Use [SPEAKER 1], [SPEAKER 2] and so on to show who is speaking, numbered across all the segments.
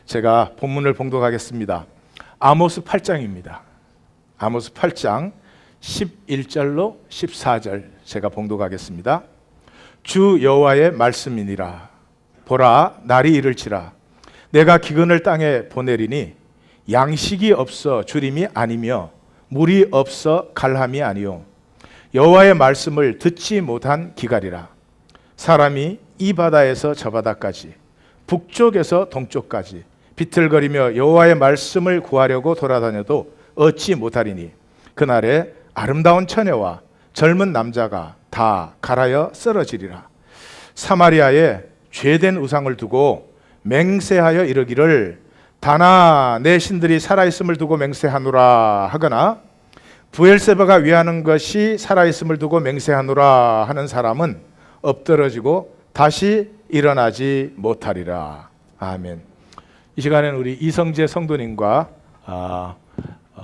[SPEAKER 1] 제가 본문을 봉독하겠습니다. 아모스 8장입니다. 아모스 8장 11절로 14절 제가 봉독하겠습니다. 주 여호와의 말씀이니라. 보라, 날이 이를지라. 내가 기근을 땅에 보내리니 양식이 없어 주림이 아니며 물이 없어 갈함이 아니요 여호와의 말씀을 듣지 못한 기갈이라. 사람이 이 바다에서 저 바다까지 북쪽에서 동쪽까지 비틀거리며 여호와의 말씀을 구하려고 돌아다녀도 얻지 못하리니 그날에 아름다운 처녀와 젊은 남자가 다 갈아여 쓰러지리라. 사마리아에 죄된 우상을 두고 맹세하여 이르기를 다나 내 신들이 살아있음을 두고 맹세하노라 하거나 브엘세바가 위하는 것이 살아있음을 두고 맹세하노라 하는 사람은 엎드러지고 다시 일어나지 못하리라. 아멘. 이 시간에는 우리 이성재 성도님과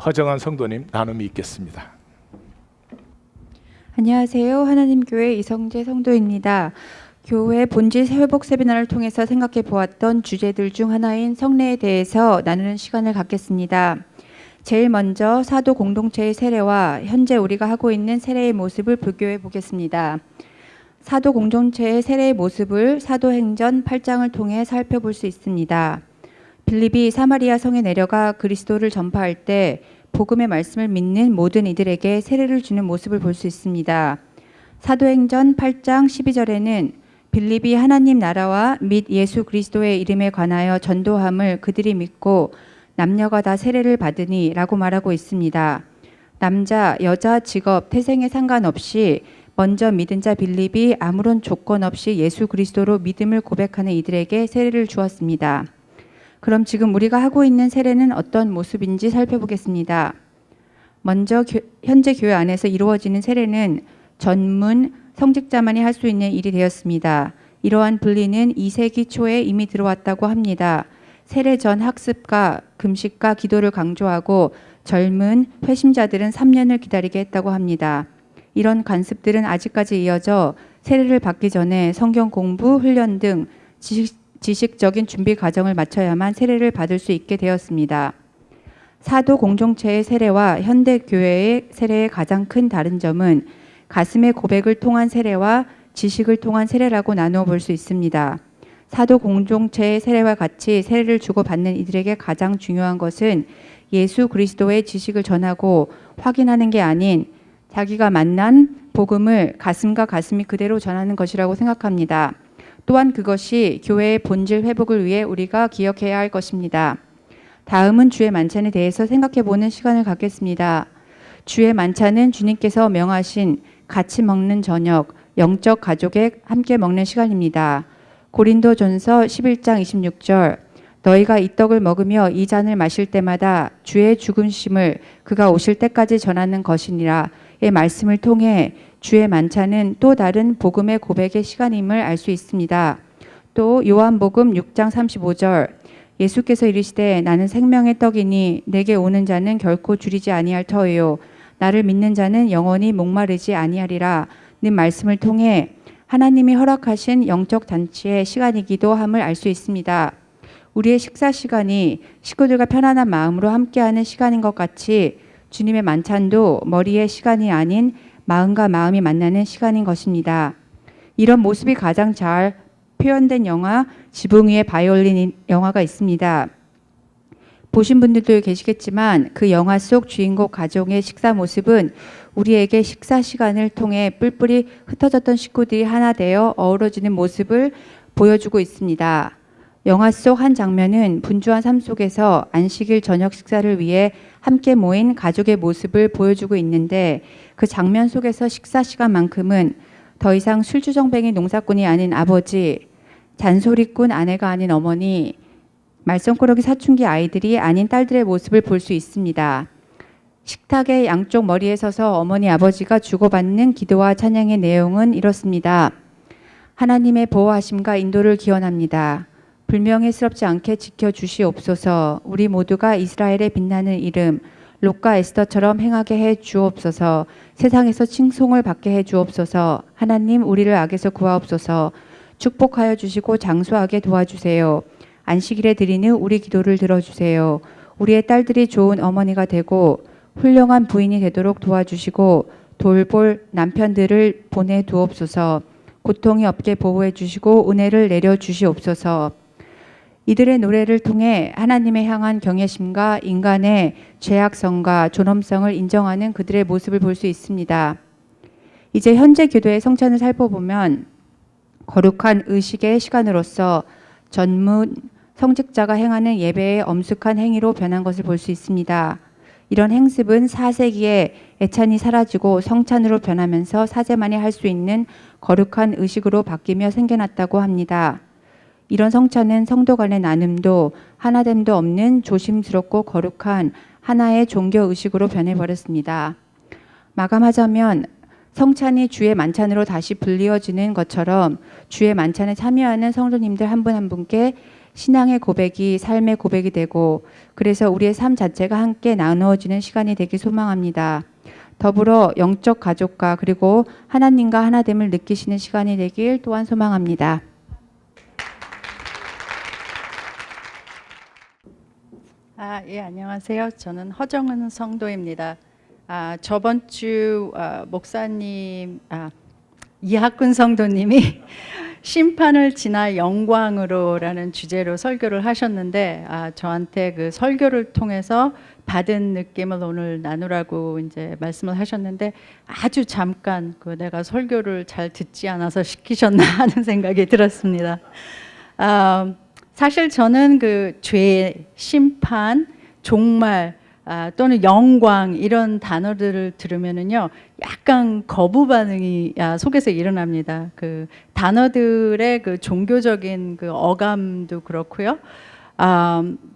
[SPEAKER 1] 허정한 성도님 나눔이 있겠습니다.
[SPEAKER 2] 안녕하세요. 하나님교회 이성재 성도입니다. 교회 본질 회복 세미나를 통해서 생각해 보았던 주제들 중 하나인 성례에 대해서 나누는 시간을 갖겠습니다. 제일 먼저 사도 공동체의 세례와 현재 우리가 하고 있는 세례의 모습을 비교해 보겠습니다. 사도 공동체의 세례의 모습을 사도행전 8장을 통해 살펴볼 수 있습니다. 빌립이 사마리아 성에 내려가 그리스도를 전파할 때 복음의 말씀을 믿는 모든 이들에게 세례를 주는 모습을 볼 수 있습니다. 사도행전 8장 12절에는 빌립이 하나님 나라와 및 예수 그리스도의 이름에 관하여 전도함을 그들이 믿고 남녀가 다 세례를 받으니 라고 말하고 있습니다. 남자, 여자, 직업, 태생에 상관없이 먼저 믿은 자 빌립이 아무런 조건 없이 예수 그리스도로 믿음을 고백하는 이들에게 세례를 주었습니다. 그럼 지금 우리가 하고 있는 세례는 어떤 모습인지 살펴보겠습니다. 먼저 현재 교회 안에서 이루어지는 세례는 전문 성직자만이 할 수 있는 일이 되었습니다. 이러한 분리는 2세기 초에 이미 들어왔다고 합니다. 세례 전 학습과 금식과 기도를 강조하고 젊은 회심자들은 3년을 기다리게 했다고 합니다. 이런 관습들은 아직까지 이어져 세례를 받기 전에 성경 공부, 훈련 등 지식적인 준비 과정을 마쳐야만 세례를 받을 수 있게 되었습니다. 사도 공동체의 세례와 현대 교회의 세례의 가장 큰 다른 점은 가슴의 고백을 통한 세례와 지식을 통한 세례라고 나누어 볼 수 있습니다. 사도 공동체의 세례와 같이 세례를 주고받는 이들에게 가장 중요한 것은 예수 그리스도의 지식을 전하고 확인하는 게 아닌 자기가 만난 복음을 가슴과 가슴이 그대로 전하는 것이라고 생각합니다. 또한 그것이 교회의 본질 회복을 위해 우리가 기억해야 할 것입니다. 다음은 주의 만찬에 대해서 생각해 보는 시간을 갖겠습니다. 주의 만찬은 주님께서 명하신 같이 먹는 저녁, 영적 가족에 함께 먹는 시간입니다. 고린도전서 11장 26절 너희가 이 떡을 먹으며 이 잔을 마실 때마다 주의 죽으심을 그가 오실 때까지 전하는 것이니라 의 말씀을 통해 주의 만찬은 또 다른 복음의 고백의 시간임을 알 수 있습니다. 또 요한복음 6장 35절 예수께서 이르시되 나는 생명의 떡이니 내게 오는 자는 결코 줄이지 아니할 터이요 나를 믿는 자는 영원히 목마르지 아니하리라 는 말씀을 통해 하나님이 허락하신 영적 잔치의 시간이기도 함을 알 수 있습니다. 우리의 식사 시간이 식구들과 편안한 마음으로 함께하는 시간인 것 같이 주님의 만찬도 머리의 시간이 아닌 마음과 마음이 만나는 시간인 것입니다. 이런 모습이 가장 잘 표현된 영화 지붕 위의 바이올린 영화가 있습니다. 보신 분들도 계시겠지만 그 영화 속 주인공 가족의 식사 모습은 우리에게 식사 시간을 통해 뿔뿔이 흩어졌던 식구들이 하나 되어 어우러지는 모습을 보여주고 있습니다. 영화 속 한 장면은 분주한 삶 속에서 안식일 저녁 식사를 위해 함께 모인 가족의 모습을 보여주고 있는데 그 장면 속에서 식사 시간만큼은 더 이상 술주정뱅이 농사꾼이 아닌 아버지, 잔소리꾼 아내가 아닌 어머니, 말썽꾸러기 사춘기 아이들이 아닌 딸들의 모습을 볼 수 있습니다. 식탁의 양쪽 머리에 서서 어머니 아버지가 주고받는 기도와 찬양의 내용은 이렇습니다. 하나님의 보호하심과 인도를 기원합니다. 불명예스럽지 않게 지켜주시옵소서. 우리 모두가 이스라엘의 빛나는 이름 롯과 에스더처럼 행하게 해 주옵소서. 세상에서 칭송을 받게 해 주옵소서. 하나님 우리를 악에서 구하옵소서. 축복하여 주시고 장수하게 도와주세요. 안식일에 드리는 우리 기도를 들어주세요. 우리의 딸들이 좋은 어머니가 되고 훌륭한 부인이 되도록 도와주시고 돌볼 남편들을 보내두옵소서. 고통이 없게 보호해 주시고 은혜를 내려 주시옵소서. 이들의 노래를 통해 하나님의 향한 경외심과 인간의 죄악성과 존엄성을 인정하는 그들의 모습을 볼 수 있습니다. 이제 현재 교도의 성찬을 살펴보면 거룩한 의식의 시간으로서 전문 성직자가 행하는 예배의 엄숙한 행위로 변한 것을 볼 수 있습니다. 이런 행습은 4세기에 애찬이 사라지고 성찬으로 변하면서 사제만이 할 수 있는 거룩한 의식으로 바뀌며 생겨났다고 합니다. 이런 성찬은 성도 간의 나눔도 하나됨도 없는 조심스럽고 거룩한 하나의 종교 의식으로 변해버렸습니다. 마감하자면 성찬이 주의 만찬으로 다시 불리어지는 것처럼 주의 만찬에 참여하는 성도님들 한 분 한 분께 신앙의 고백이 삶의 고백이 되고 그래서 우리의 삶 자체가 함께 나누어지는 시간이 되길 소망합니다. 더불어 영적 가족과 그리고 하나님과 하나됨을 느끼시는 시간이 되길 또한 소망합니다.
[SPEAKER 3] 예, 안녕하세요. 저는 허정은 성도입니다. 저번 주 목사님 이학근 성도님이 심판을 지나 영광으로라는 주제로 설교를 하셨는데 저한테 그 설교를 통해서 받은 느낌을 오늘 나누라고 이제 말씀을 하셨는데 아주 잠깐 그 내가 설교를 잘 듣지 않아서 시키셨나 하는 생각이 들었습니다. 사실 저는 그 죄, 심판, 종말 또는 영광 이런 단어들을 들으면은요 약간 거부 반응이 속에서 일어납니다. 그 단어들의 그 종교적인 그 어감도 그렇고요.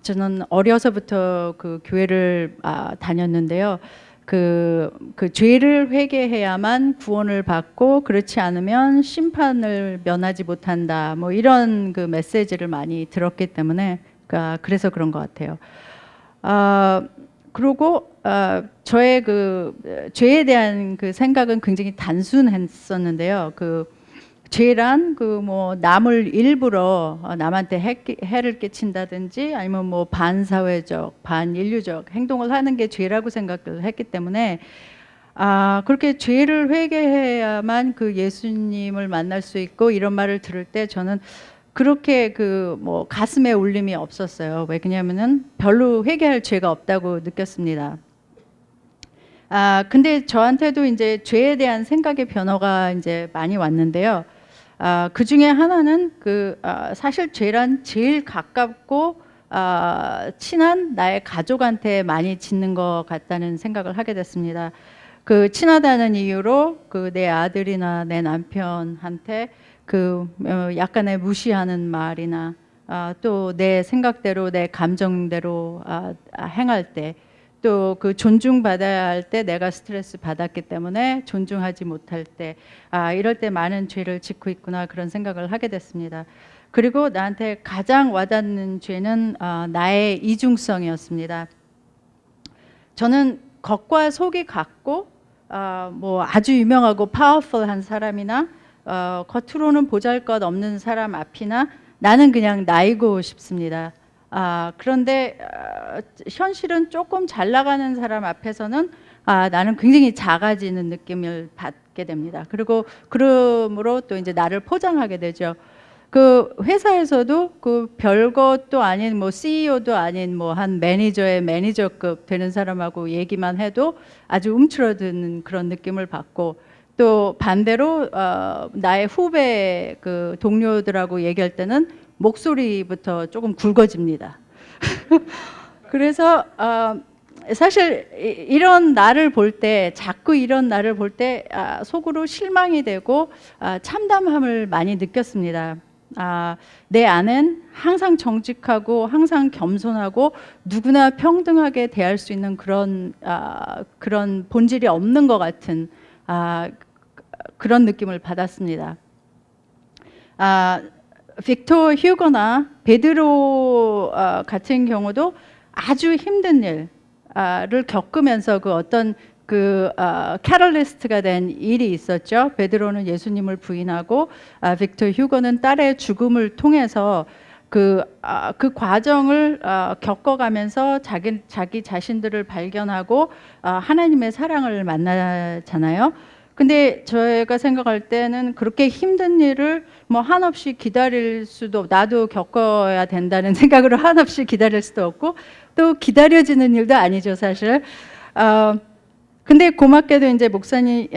[SPEAKER 3] 저는 어려서부터 그 교회를 다녔는데요. 그 죄를 회개해야만 구원을 받고 그렇지 않으면 심판을 면하지 못한다. 뭐 이런 그 메시지를 많이 들었기 때문에 그래서 그런 것 같아요. 그리고 저의 그 죄에 대한 그 생각은 굉장히 단순했었는데요. 그 죄란 그 뭐 남을 일부러 남한테 해를 끼친다든지 아니면 뭐 반사회적, 반인류적 행동을 하는 게 죄라고 생각을 했기 때문에 그렇게 죄를 회개해야만 그 예수님을 만날 수 있고 이런 말을 들을 때 저는 그렇게 그 뭐 가슴에 울림이 없었어요. 왜냐하면은 별로 회개할 죄가 없다고 느꼈습니다. 근데 저한테도 이제 죄에 대한 생각의 변화가 이제 많이 왔는데요. 그 중에 하나는 사실 죄란 제일 가깝고 친한 나의 가족한테 많이 짓는 것 같다는 생각을 하게 됐습니다. 그 친하다는 이유로 그 내 아들이나 내 남편한테 약간의 무시하는 말이나 또 내 생각대로 내 감정대로 행할 때 또 그 존중받아야 할 때 내가 스트레스 받았기 때문에 존중하지 못할 때 이럴 때 많은 죄를 짓고 있구나 그런 생각을 하게 됐습니다. 그리고 나한테 가장 와닿는 죄는 나의 이중성이었습니다. 저는 겉과 속이 같고 뭐 아주 유명하고 파워풀한 사람이나 겉으로는 보잘것없는 사람 앞이나 나는 그냥 나이고 싶습니다. 그런데 현실은 조금 잘 나가는 사람 앞에서는 나는 굉장히 작아지는 느낌을 받게 됩니다. 그리고 그러므로 또 이제 나를 포장하게 되죠. 그 회사에서도 그 별것도 아닌 뭐 CEO도 아닌 뭐 한 매니저의 매니저급 되는 사람하고 얘기만 해도 아주 움츠러드는 그런 느낌을 받고 또 반대로 나의 후배 그 동료들하고 얘기할 때는 목소리부터 조금 굵어집니다. 그래서 사실 이런 나를 볼 때 자꾸 이런 나를 볼 때 속으로 실망이 되고 참담함을 많이 느꼈습니다. 내 안엔 항상 정직하고 항상 겸손하고 누구나 평등하게 대할 수 있는 그런 본질이 없는 것 같은 그런 느낌을 받았습니다. 빅토 휴거나 베드로 같은 경우도 아주 힘든 일을 겪으면서 그 어떤 캐럴리스트가 된 일이 있었죠. 베드로는 예수님을 부인하고 빅토 휴거는 딸의 죽음을 통해서 그 과정을 겪어가면서 자기 자신들을 발견하고 하나님의 사랑을 만나잖아요. 근데 저희가 생각할 때는 그렇게 힘든 일을 뭐 한없이 기다릴 수도, 나도 겪어야 된다는 생각으로 한없이 기다릴 수도 없고 또 기다려지는 일도 아니죠, 사실. 근데 고맙게도 이제 목사님,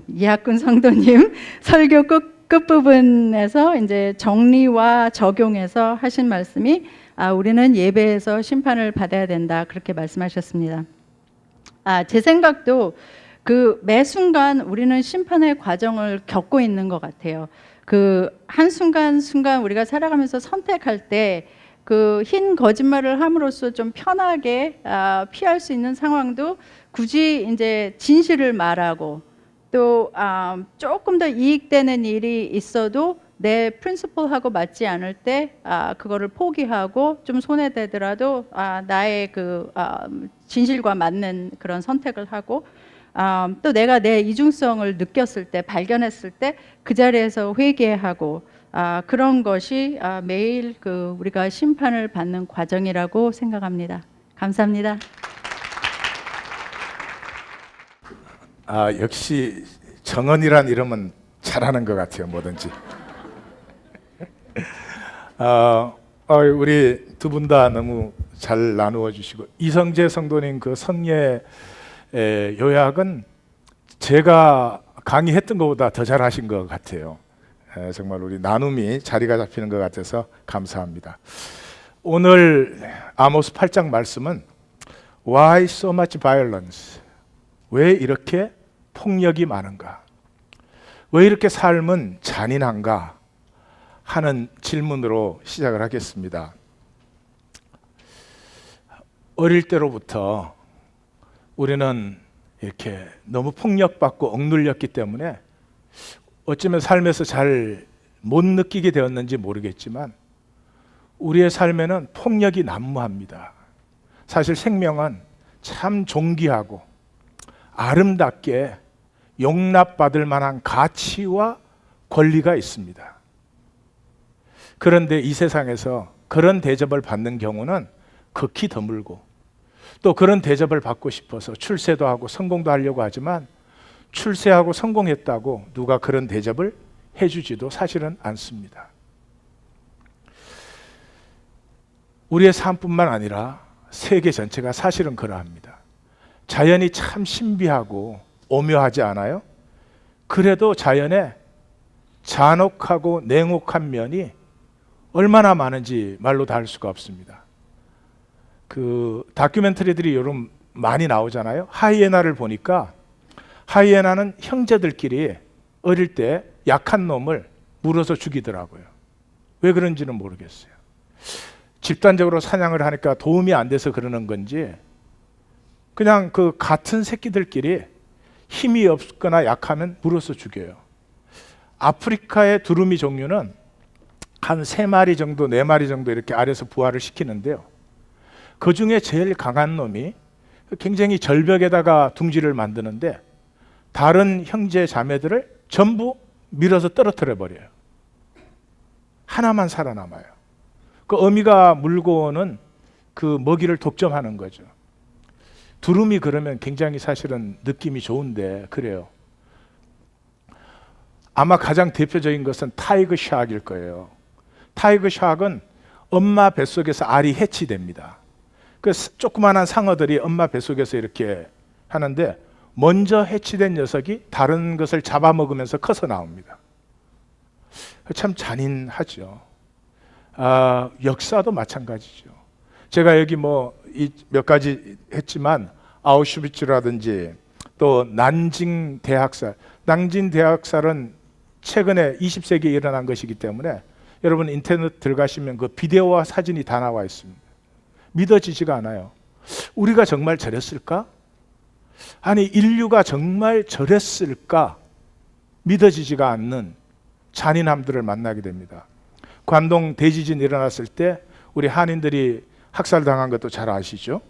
[SPEAKER 3] 이학근 성도님 설교 끝부분에서 이제 정리와 적용해서 하신 말씀이 우리는 예배에서 심판을 받아야 된다, 그렇게 말씀하셨습니다. 제 생각도 그 매 순간 우리는 심판의 과정을 겪고 있는 것 같아요. 그 한순간 우리가 살아가면서 선택할 때 그 흰 거짓말을 함으로써 좀 편하게 피할 수 있는 상황도 굳이 이제 진실을 말하고 또 조금 더 이익되는 일이 있어도 내 프린시플하고 맞지 않을 때 그거를 포기하고 좀 손해되더라도 나의 그 진실과 맞는 그런 선택을 하고 또 내가 내 이중성을 느꼈을 때, 발견했을 때 그 자리에서 회개하고 그런 것이 매일 그 우리가 심판을 받는 과정이라고 생각합니다. 감사합니다.
[SPEAKER 1] 역시 정언이란 이름은 잘하는 것 같아요, 뭐든지. 우리 두 분 다 너무 잘 나누어 주시고, 이성재 성도님 그 성례 요약은 제가 강의했던 것보다 더 잘하신 것 같아요. 정말 우리 나눔이 자리가 잡히는 것 같아서 감사합니다. 오늘 아모스 8장 말씀은 Why so much violence? 왜 이렇게 폭력이 많은가? 왜 이렇게 삶은 잔인한가? 하는 질문으로 시작을 하겠습니다. 어릴 때로부터 우리는 이렇게 너무 폭력받고 억눌렸기 때문에 어쩌면 삶에서 잘 못 느끼게 되었는지 모르겠지만 우리의 삶에는 폭력이 난무합니다. 사실 생명은 참 존귀하고 아름답게 용납받을 만한 가치와 권리가 있습니다. 그런데 이 세상에서 그런 대접을 받는 경우는 극히 드물고, 또 그런 대접을 받고 싶어서 출세도 하고 성공도 하려고 하지만 출세하고 성공했다고 누가 그런 대접을 해주지도 사실은 않습니다. 우리의 삶뿐만 아니라 세계 전체가 사실은 그러합니다. 자연이 참 신비하고 오묘하지 않아요? 그래도 자연의 잔혹하고 냉혹한 면이 얼마나 많은지 말로 다 할 수가 없습니다. 그 다큐멘터리들이 요즘 많이 나오잖아요. 하이에나를 보니까 하이에나는 형제들끼리 어릴 때 약한 놈을 물어서 죽이더라고요. 왜 그런지는 모르겠어요. 집단적으로 사냥을 하니까 도움이 안 돼서 그러는 건지 그냥 그 같은 새끼들끼리 힘이 없거나 약하면 물어서 죽여요. 아프리카의 두루미 종류는 한 3마리 정도, 4마리 정도 이렇게 알에서 부화를 시키는데요. 그 중에 제일 강한 놈이 굉장히 절벽에다가 둥지를 만드는데 다른 형제 자매들을 전부 밀어서 떨어뜨려 버려요. 하나만 살아남아요. 그 어미가 물고 오는 그 먹이를 독점하는 거죠. 두루미 그러면 굉장히 사실은 느낌이 좋은데 그래요. 아마 가장 대표적인 것은 타이거 샤크일 거예요. 타이거 샤크는 엄마 뱃속에서 알이 해치됩니다. 그 조그마한 상어들이 엄마 뱃속에서 이렇게 하는데 먼저 해치된 녀석이 다른 것을 잡아먹으면서 커서 나옵니다. 참 잔인하죠. 역사도 마찬가지죠. 제가 여기 뭐 몇 가지 했지만 아우슈비츠라든지 또 난징 대학살. 난징 대학살은 최근에 20세기에 일어난 것이기 때문에 여러분 인터넷 들어가시면 그 비디오와 사진이 다 나와 있습니다. 믿어지지가 않아요. 우리가 정말 저랬을까? 아니 인류가 정말 저랬을까? 믿어지지가 않는 잔인함들을 만나게 됩니다. 관동 대지진 일어났을 때 우리 한인들이 학살당한 것도 잘 아시죠?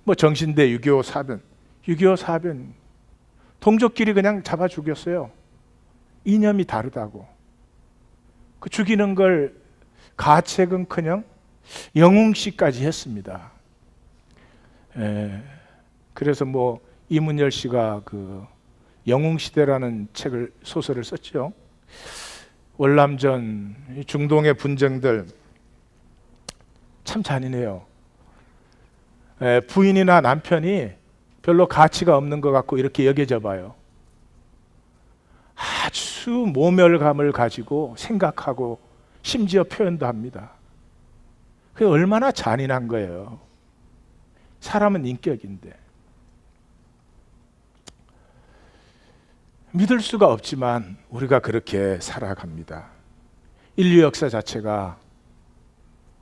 [SPEAKER 1] 뭐 정신대 6.25 사변, 6.25 사변 동족끼리 그냥 잡아 죽였어요. 이념이 다르다고. 그 죽이는 걸 가책은커녕 영웅시까지 했습니다. 그래서 뭐 이문열 씨가 그 영웅시대라는 책을 소설을 썼죠. 월남전 중동의 분쟁들 참 잔인해요. 부인이나 남편이 별로 가치가 없는 것 같고 이렇게 여겨져 봐요. 아주 모멸감을 가지고 생각하고 심지어 표현도 합니다. 그게 얼마나 잔인한 거예요. 사람은 인격인데. 믿을 수가 없지만 우리가 그렇게 살아갑니다. 인류 역사 자체가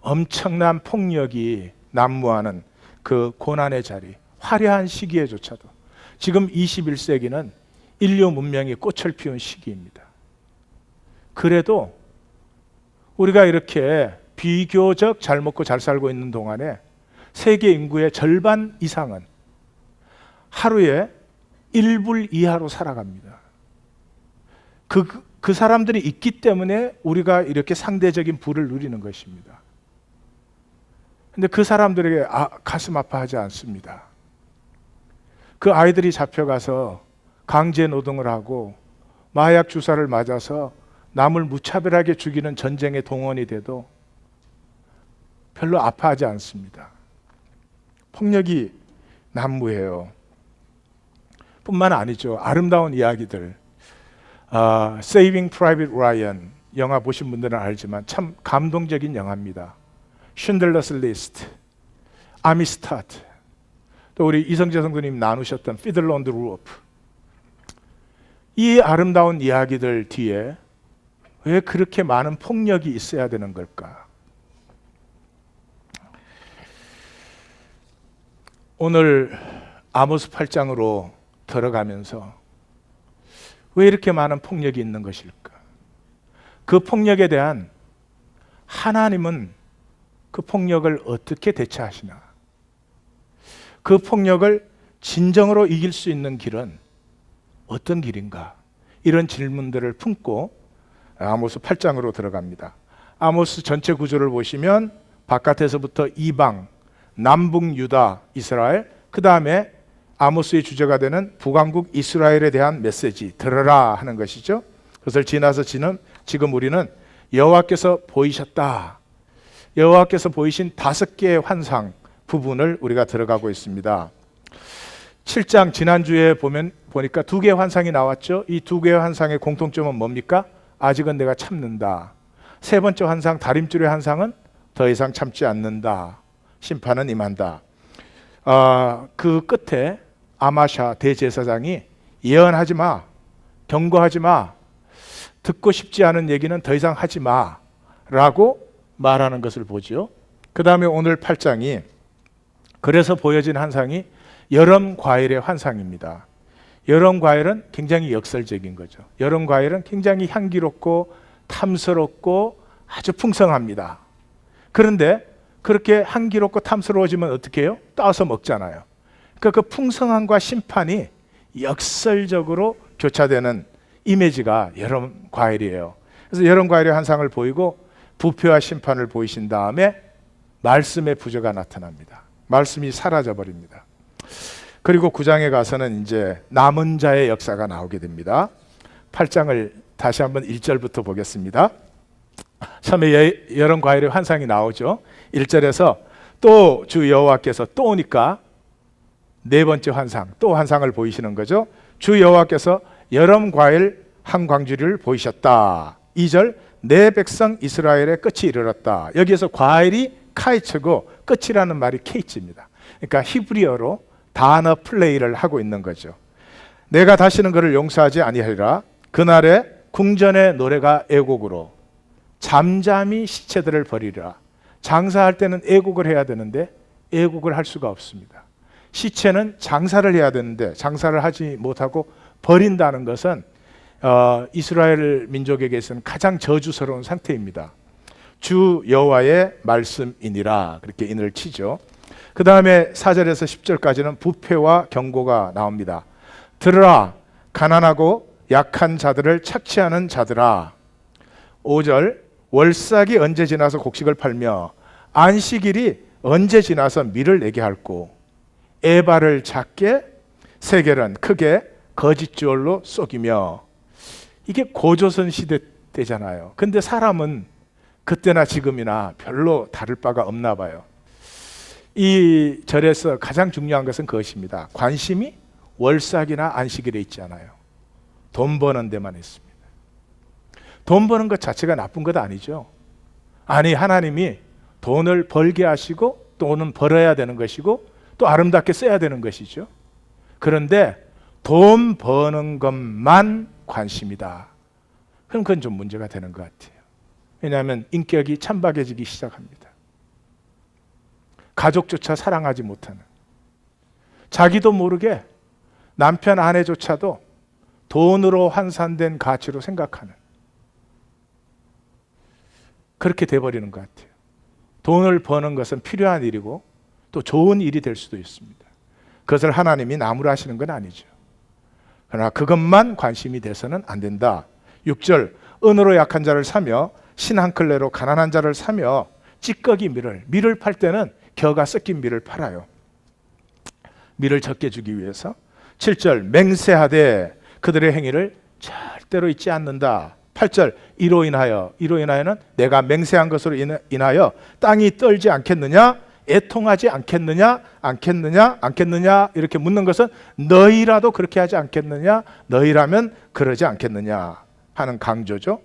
[SPEAKER 1] 엄청난 폭력이 난무하는 그 고난의 자리, 화려한 시기에조차도 지금 21세기는 인류 문명이 꽃을 피운 시기입니다. 그래도 우리가 이렇게 비교적 잘 먹고 잘 살고 있는 동안에 세계 인구의 절반 이상은 하루에 1불 이하로 살아갑니다. 그 사람들이 있기 때문에 우리가 이렇게 상대적인 부를 누리는 것입니다. 근데 그 사람들에게 가슴 아파하지 않습니다. 그 아이들이 잡혀가서 강제 노동을 하고 마약 주사를 맞아서 남을 무차별하게 죽이는 전쟁의 동원이 돼도 별로 아파하지 않습니다. 폭력이 난무해요. 뿐만 아니죠. 아름다운 이야기들. Saving Private Ryan 영화 보신 분들은 알지만 참 감동적인 영화입니다. 쉰들러스 리스트, 아미스타트, 또 우리 이성재 성도님 나누셨던 피들러 온 더 루프. 이 아름다운 이야기들 뒤에 왜 그렇게 많은 폭력이 있어야 되는 걸까? 오늘 아모스 8장으로 들어가면서 왜 이렇게 많은 폭력이 있는 것일까? 그 폭력에 대한 하나님은 그 폭력을 어떻게 대처하시나? 그 폭력을 진정으로 이길 수 있는 길은 어떤 길인가? 이런 질문들을 품고 아모스 8장으로 들어갑니다. 아모스 전체 구조를 보시면 바깥에서부터 이방, 남북 유다, 이스라엘, 그 다음에 아모스의 주제가 되는 북왕국 이스라엘에 대한 메시지, 들으라 하는 것이죠. 그것을 지나서 지금 우리는 여호와께서 보이셨다. 여호와께서 보이신 5개의 환상 부분을 우리가 들어가고 있습니다. 7장 지난주에 보니까 2개의 환상이 나왔죠. 이 2개의 환상의 공통점은 뭡니까? 아직은 내가 참는다. 세 번째 환상, 다림줄의 환상은 더 이상 참지 않는다. 심판은 임한다. 그 끝에 아마샤 대제사장이 예언하지 마, 경고하지 마, 듣고 싶지 않은 얘기는 더 이상 하지 마 라고 말하는 것을 보죠. 그 다음에 오늘 8장이 그래서 보여진 환상이 여름 과일의 환상입니다. 여름 과일은 굉장히 역설적인 거죠. 여름 과일은 굉장히 향기롭고 탐스럽고 아주 풍성합니다. 그런데 그렇게 향기롭고 탐스러워지면 어떻게 해요? 따서 먹잖아요. 그러니까 그 풍성함과 심판이 역설적으로 교차되는 이미지가 여름 과일이에요. 그래서 여름 과일의 환상을 보이고 부패와 심판을 보이신 다음에 말씀의 부조가 나타납니다. 말씀이 사라져 버립니다. 그리고 9장에 가서는 이제 남은 자의 역사가 나오게 됩니다. 8장을 다시 한번 1절부터 보겠습니다. 처음에 여름 과일의 환상이 나오죠. 1절에서 또 주 여호와께서 또 오니까 네 번째 환상, 또 환상을 보이시는 거죠. 주 여호와께서 여름 과일 한 광주리를 보이셨다. 2절 내 백성 이스라엘의 끝이 이르렀다. 여기에서 과일이 카이츠고 끝이라는 말이 케이츠입니다. 그러니까 히브리어로 단어 플레이를 하고 있는 거죠. 내가 다시는 그를 용서하지 아니하리라. 그날에 궁전의 노래가 애곡으로 잠잠히 시체들을 버리리라. 장사할 때는 애곡을 해야 되는데 애곡을 할 수가 없습니다. 시체는 장사를 해야 되는데 장사를 하지 못하고 버린다는 것은 이스라엘 민족에게서는 가장 저주스러운 상태입니다. 주 여호와의 말씀이니라 그렇게 인을 치죠. 그 다음에 4절에서 10절까지는 부패와 경고가 나옵니다. 들으라 가난하고 약한 자들을 착취하는 자들아. 5절 월삭이 언제 지나서 곡식을 팔며 안식일이 언제 지나서 밀을 내게 할꼬. 에바를 작게 세겔은 크게 거짓주얼로 속이며. 이게 고조선 시대 때잖아요. 근데 사람은 그때나 지금이나 별로 다를 바가 없나 봐요. 이 절에서 가장 중요한 것은 그것입니다. 관심이 월삭이나 안식일에 있지 않아요. 돈 버는 데만 있습니다. 돈 버는 것 자체가 나쁜 것 아니죠. 아니, 하나님이 돈을 벌게 하시고 돈은 벌어야 되는 것이고 또 아름답게 써야 되는 것이죠. 그런데 돈 버는 것만 관심이다. 그럼 그건 좀 문제가 되는 것 같아요. 왜냐하면 인격이 찬박해지기 시작합니다. 가족조차 사랑하지 못하는, 자기도 모르게 남편 아내조차도 돈으로 환산된 가치로 생각하는, 그렇게 돼버리는 것 같아요. 돈을 버는 것은 필요한 일이고 또 좋은 일이 될 수도 있습니다. 그것을 하나님이 나무라시는 건 아니죠. 그러나 그것만 관심이 돼서는 안 된다. 6절, 은으로 약한 자를 사며 신 한 클레로 가난한 자를 사며 찌꺼기 밀을 팔 때는 겨가 섞인 밀을 팔아요. 밀을 적게 주기 위해서. 7절, 맹세하되 그들의 행위를 절대로 잊지 않는다. 8절, 이로 인하여는 내가 맹세한 것으로 인하여 땅이 떨지 않겠느냐, 애통하지 않겠느냐 이렇게 묻는 것은 너희라도 그렇게 하지 않겠느냐, 너희라면 그러지 않겠느냐 하는 강조죠.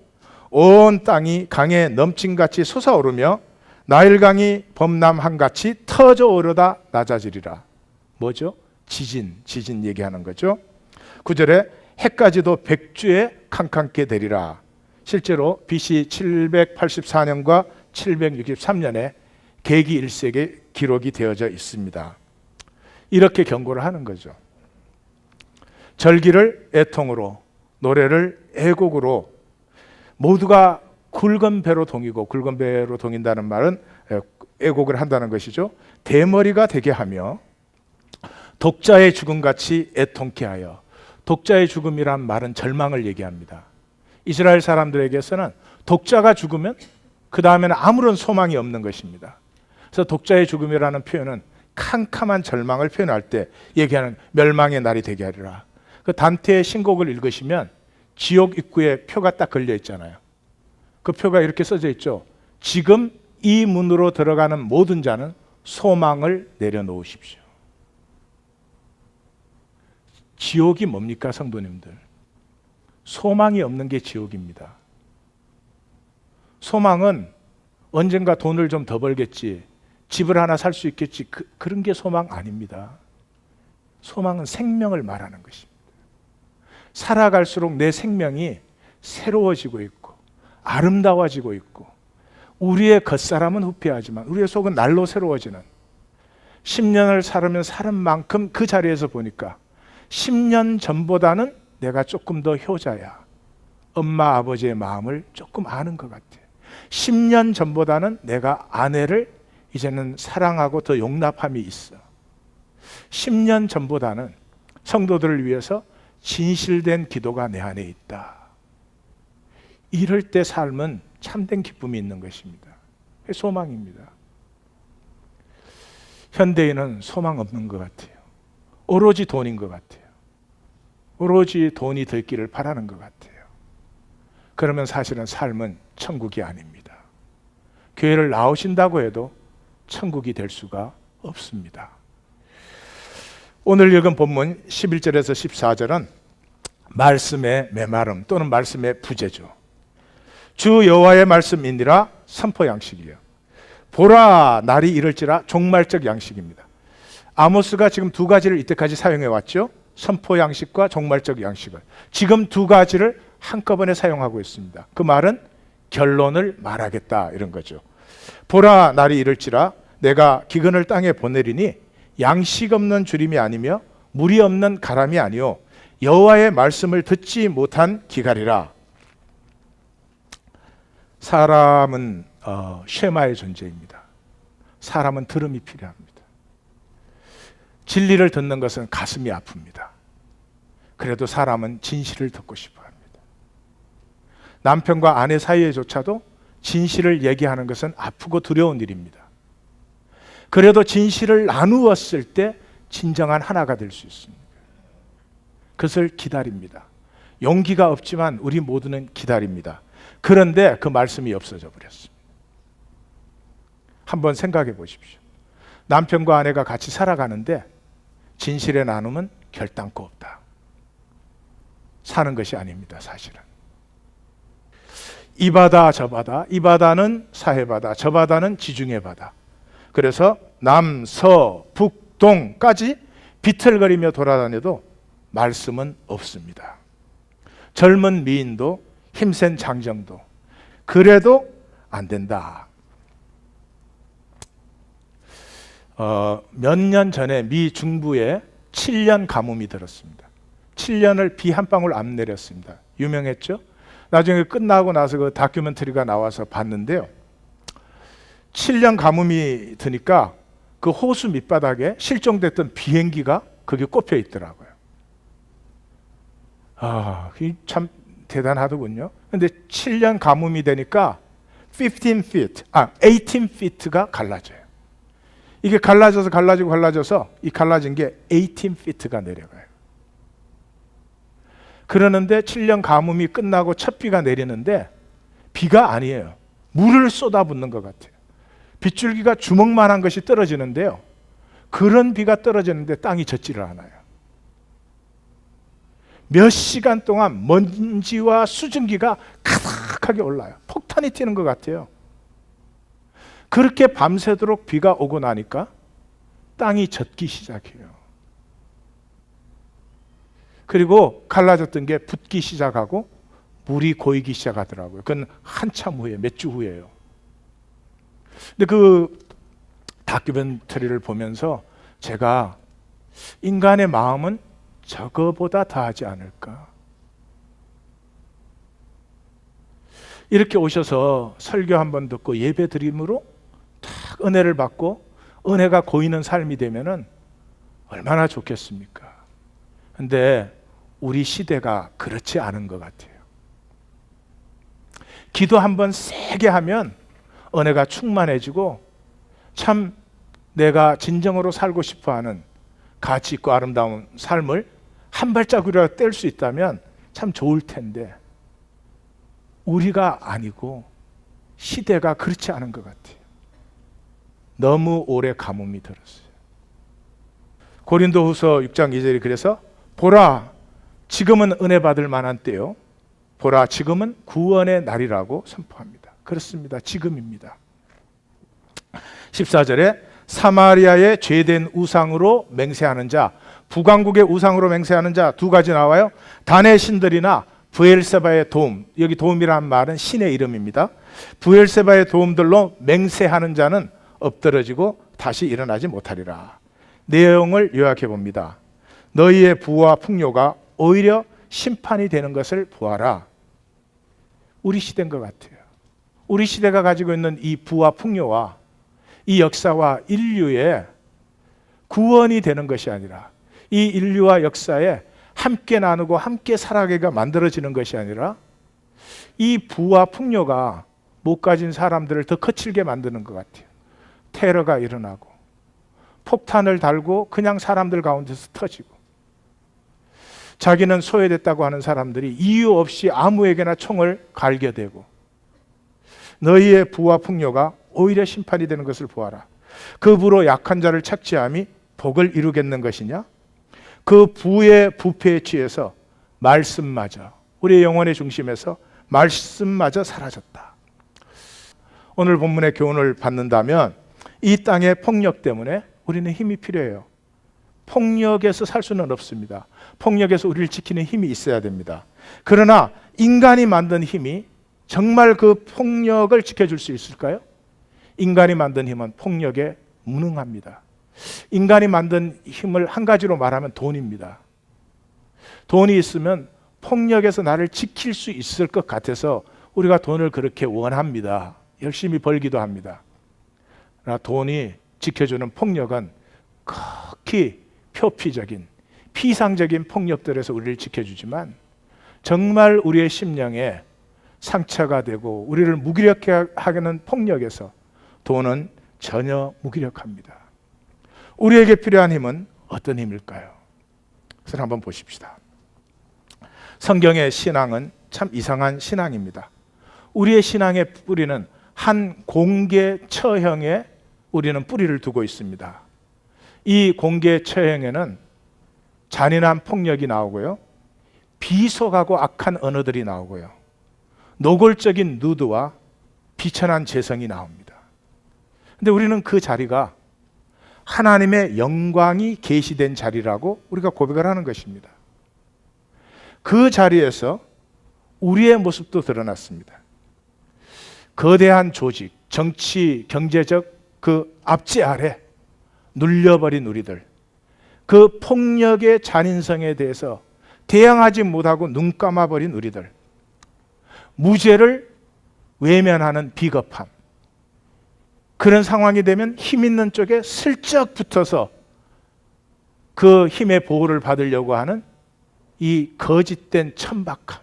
[SPEAKER 1] 온 땅이 강에 넘침같이 솟아오르며 나일강이 범람함같이 터져 오르다 낮아지리라. 뭐죠? 지진 얘기하는 거죠. 9절에 해까지도 백주에 캄캄게 되리라. 실제로 BC 784년과 763년에 계기 1세기 기록이 되어져 있습니다. 이렇게 경고를 하는 거죠. 절기를 애통으로, 노래를 애곡으로, 모두가 굵은 배로 동이고, 굵은 배로 동인다는 말은 애곡을 한다는 것이죠. 대머리가 되게 하며 독자의 죽음같이 애통케 하여. 독자의 죽음이란 말은 절망을 얘기합니다. 이스라엘 사람들에게서는 독자가 죽으면 그 다음에는 아무런 소망이 없는 것입니다. 그래서 독자의 죽음이라는 표현은 캄캄한 절망을 표현할 때 얘기하는 멸망의 날이 되게 하리라. 그 단테의 신곡을 읽으시면 지옥 입구에 표가 딱 걸려 있잖아요. 그 표가 이렇게 써져 있죠. 지금 이 문으로 들어가는 모든 자는 소망을 내려놓으십시오. 지옥이 뭡니까, 성도님들? 소망이 없는 게 지옥입니다. 소망은 언젠가 돈을 좀 더 벌겠지, 집을 하나 살 수 있겠지, 그런 게 소망 아닙니다. 소망은 생명을 말하는 것입니다. 살아갈수록 내 생명이 새로워지고 있고 아름다워지고 있고, 우리의 겉사람은 후패하지만 우리의 속은 날로 새로워지는, 10년을 살으면 사는 만큼 그 자리에서 보니까 10년 전보다는 내가 조금 더 효자야. 엄마 아버지의 마음을 조금 아는 것 같아요. 10년 전보다는 내가 아내를 이제는 사랑하고 더 용납함이 있어. 10년 전보다는 성도들을 위해서 진실된 기도가 내 안에 있다. 이럴 때 삶은 참된 기쁨이 있는 것입니다. 소망입니다. 현대인은 소망 없는 것 같아요. 오로지 돈인 것 같아요. 오로지 돈이 들기를 바라는 것 같아요. 그러면 사실은 삶은 천국이 아닙니다. 교회를 나오신다고 해도 천국이 될 수가 없습니다. 오늘 읽은 본문 11절에서 14절은 말씀의 메마름 또는 말씀의 부재죠. 주 여호와의 말씀이니라 선포 양식이요. 보라, 날이 이를지라 종말적 양식입니다. 아모스가 지금 두 가지를 이때까지 사용해 왔죠. 선포 양식과 종말적 양식을. 지금 두 가지를 한꺼번에 사용하고 있습니다. 그 말은 결론을 말하겠다, 이런 거죠. 보라, 날이 이를지라 내가 기근을 땅에 보내리니 양식 없는 주림이 아니며 물이 없는 가람이 아니요 여호와의 말씀을 듣지 못한 기갈이라. 사람은 쉐마의 존재입니다. 사람은 들음이 필요합니다. 진리를 듣는 것은 가슴이 아픕니다. 그래도 사람은 진실을 듣고 싶어 합니다. 남편과 아내 사이에조차도 진실을 얘기하는 것은 아프고 두려운 일입니다. 그래도 진실을 나누었을 때 진정한 하나가 될 수 있습니다. 그것을 기다립니다. 용기가 없지만 우리 모두는 기다립니다. 그런데 그 말씀이 없어져 버렸습니다. 한번 생각해 보십시오. 남편과 아내가 같이 살아가는데 진실의 나눔은 결단코 없다. 사는 것이 아닙니다, 사실은. 이 바다 저 바다, 이 바다는 사해 바다, 저 바다는 지중해 바다. 그래서 남, 서, 북, 동까지 비틀거리며 돌아다녀도 말씀은 없습니다. 젊은 미인도 힘센 장정도 그래도 안 된다. 몇 년 전에 미 중부에 7년 가뭄이 들었습니다. 7년을 비 한 방울 안 내렸습니다. 유명했죠? 나중에 끝나고 나서 그 다큐멘터리가 나와서 봤는데요. 7년 가뭄이 드니까 그 호수 밑바닥에 실종됐던 비행기가 거기 꼽혀 있더라고요. 그게 참 대단하더군요. 근데 7년 가뭄이 되니까 18feet가 갈라져요. 이게 갈라져서 이 갈라진 게 18feet가 내려가요. 그러는데 7년 가뭄이 끝나고 첫 비가 내리는데 비가 아니에요. 물을 쏟아붓는 것 같아요. 빗줄기가 주먹만한 것이 떨어지는데요. 그런 비가 떨어지는데 땅이 젖지를 않아요. 몇 시간 동안 먼지와 수증기가 가득하게 올라요. 폭탄이 튀는 것 같아요. 그렇게 밤새도록 비가 오고 나니까 땅이 젖기 시작해요. 그리고 갈라졌던 게 붓기 시작하고 물이 고이기 시작하더라고요. 그건 한참 후에, 몇 주 후에요. 근데 그 다큐멘터리를 보면서 제가 인간의 마음은 저거보다 더하지 않을까. 이렇게 오셔서 설교 한번 듣고 예배 드림으로 딱 은혜를 받고 은혜가 고이는 삶이 되면은 얼마나 좋겠습니까? 근데 우리 시대가 그렇지 않은 것 같아요. 기도 한번 세게 하면 은혜가 충만해지고 참 내가 진정으로 살고 싶어하는 가치 있고 아름다운 삶을 한 발자국이라도 뗄 수 있다면 참 좋을 텐데 우리가 아니고 시대가 그렇지 않은 것 같아요. 너무 오래 가뭄이 들었어요. 고린도후서 6장 2절이 그래서 보라 지금은 은혜 받을 만한 때요. 보라 지금은 구원의 날이라고 선포합니다. 그렇습니다. 지금입니다. 14절에 사마리아의 죄된 우상으로 맹세하는 자, 북왕국의 우상으로 맹세하는 자 두 가지 나와요. 단의 신들이나 브엘세바의 도움, 여기 도움이라는 말은 신의 이름입니다. 브엘세바의 도움들로 맹세하는 자는 엎드러지고 다시 일어나지 못하리라. 내용을 요약해 봅니다. 너희의 부와 풍요가 오히려 심판이 되는 것을 보아라. 우리 시대인 것 같아요. 우리 시대가 가지고 있는 이 부와 풍요와 이 역사와 인류의 구원이 되는 것이 아니라 이 인류와 역사에 함께 나누고 함께 살아가기가 만들어지는 것이 아니라 이 부와 풍요가 못 가진 사람들을 더 거칠게 만드는 것 같아요. 테러가 일어나고 폭탄을 달고 그냥 사람들 가운데서 터지고 자기는 소외됐다고 하는 사람들이 이유 없이 아무에게나 총을 갈게 되고 너희의 부와 풍요가 오히려 심판이 되는 것을 보아라. 그 부로 약한 자를 착취함이 복을 이루겠는 것이냐? 그 부의 부패에 취해서 말씀마저 우리의 영혼의 중심에서 말씀마저 사라졌다. 오늘 본문의 교훈을 받는다면 이 땅의 폭력 때문에 우리는 힘이 필요해요. 폭력에서 살 수는 없습니다. 폭력에서 우리를 지키는 힘이 있어야 됩니다. 그러나 인간이 만든 힘이 정말 그 폭력을 지켜줄 수 있을까요? 인간이 만든 힘은 폭력에 무능합니다. 인간이 만든 힘을 한 가지로 말하면 돈입니다. 돈이 있으면 폭력에서 나를 지킬 수 있을 것 같아서 우리가 돈을 그렇게 원합니다. 열심히 벌기도 합니다. 그러나 돈이 지켜주는 폭력은 극히 표피적인 피상적인 폭력들에서 우리를 지켜주지만 정말 우리의 심령에 상처가 되고 우리를 무기력하게 하는 폭력에서 돈은 전혀 무기력합니다. 우리에게 필요한 힘은 어떤 힘일까요? 그래서 한번 보십시다. 성경의 신앙은 참 이상한 신앙입니다. 우리의 신앙의 뿌리는 한 공개 처형에 우리는 뿌리를 두고 있습니다. 이 공개 처형에는 잔인한 폭력이 나오고요, 비속하고 악한 언어들이 나오고요, 노골적인 누드와 비천한 재성이 나옵니다. 근데 우리는 그 자리가 하나님의 영광이 계시된 자리라고 우리가 고백을 하는 것입니다. 그 자리에서 우리의 모습도 드러났습니다. 거대한 조직, 정치, 경제적 그 압제 아래 눌려버린 우리들, 그 폭력의 잔인성에 대해서 대항하지 못하고 눈 감아버린 우리들, 무죄를 외면하는 비겁함, 그런 상황이 되면 힘 있는 쪽에 슬쩍 붙어서 그 힘의 보호를 받으려고 하는 이 거짓된 천박함.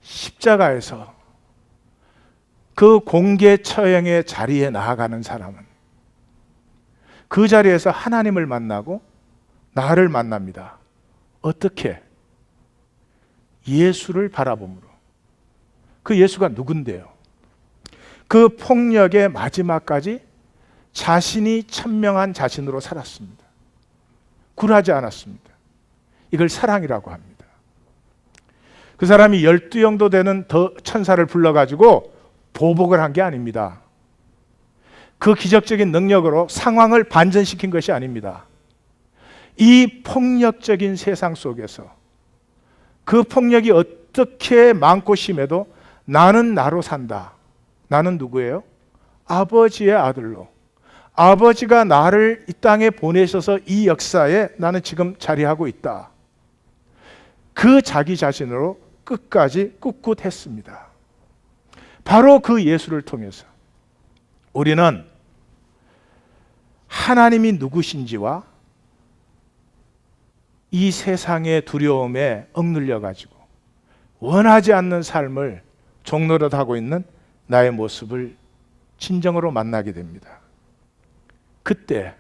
[SPEAKER 1] 십자가에서 그 공개 처형의 자리에 나아가는 사람은 그 자리에서 하나님을 만나고 나를 만납니다. 어떻게? 예수를 바라봄으로. 그 예수가 누군데요? 그 폭력의 마지막까지 자신이 천명한 자신으로 살았습니다. 굴하지 않았습니다. 이걸 사랑이라고 합니다. 그 사람이 12영도 되는 더 천사를 불러가지고 보복을 한 게 아닙니다. 그 기적적인 능력으로 상황을 반전시킨 것이 아닙니다. 이 폭력적인 세상 속에서 그 폭력이 어떻게 많고 심해도 나는 나로 산다. 나는 누구예요? 아버지의 아들로. 아버지가 나를 이 땅에 보내셔서 이 역사에 나는 지금 자리하고 있다. 그 자기 자신으로 끝까지 꿋꿋했습니다. 바로 그 예수를 통해서 우리는 하나님이 누구신지와 이 세상의 두려움에 억눌려 가지고 원하지 않는 삶을 종노릇하고 있는 나의 모습을 진정으로 만나게 됩니다. 그때